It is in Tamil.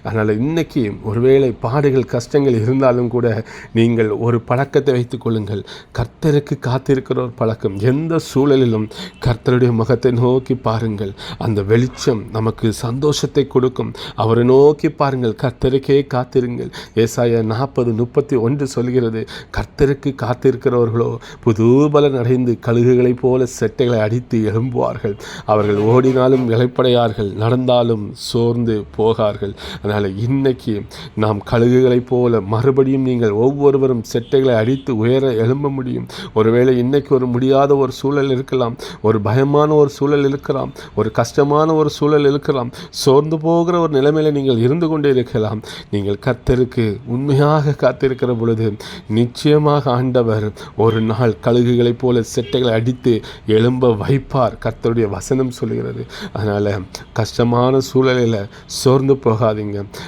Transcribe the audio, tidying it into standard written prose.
அதனால் இன்றைக்கி ஒருவேளை பாடுகள் கஷ்டங்கள் இருந்தாலும் கூட நீங்கள் ஒரு பழக்கத்தை வைத்து கொள்ளுங்கள். கர்த்தருக்கு காத்திருக்கிற ஒரு பழக்கம். எந்த சூழலிலும் கர்த்தருடைய முகத்தை நோக்கி பாருங்கள். அந்த வெளிச்சம் நமக்கு சந்தோஷத்தை கொடுக்கும். அவரை நோக்கி பாருங்கள், கர்த்தருக்கே காத்திருங்கள். ஏசாயா 40:31 சொல்கிறது, கர்த்தருக்கு காத்திருக்கிறவர்களோ புது பலன் அடைந்து கழுகுகளைப் போல செட்டைகளை அடித்து எழும்புவார்கள். அவர்கள் ஓடினாலும் இளைப்படையார்கள், நடந்தாலும் சோர்ந்து போகார்கள். அதனால் இன்னைக்கு நாம் கழுகுகளைப் போல மறுபடியும் நீங்கள் ஒவ்வொருவரும் செட்டைகளை அடித்து உயர எழும்ப முடியும். ஒருவேளை இன்னைக்கு ஒரு முடியாத ஒரு சூழல் இருக்கலாம், ஒரு பயமான ஒரு சூழல் இருக்கலாம், ஒரு கஷ்டமான ஒரு சூழல் இருக்கலாம், சோர்ந்து போகிற ஒரு நிலைமையில் நீங்கள் இருந்து கொண்டே இருக்கலாம். நீங்கள் கர்த்தருக்கு உண்மையாக காத்திருக்கிற பொழுது நிச்சயமாக ஆண்டவர் ஒரு நாள் கழுகுகளைப் போல செட்டைகளை அடித்து எழும்ப வைப்பார். கர்த்தருடைய வசனம் சொல்கிறது. அதனால் கஷ்டமான சூழலில் சோர்ந்து போகாதீங்க.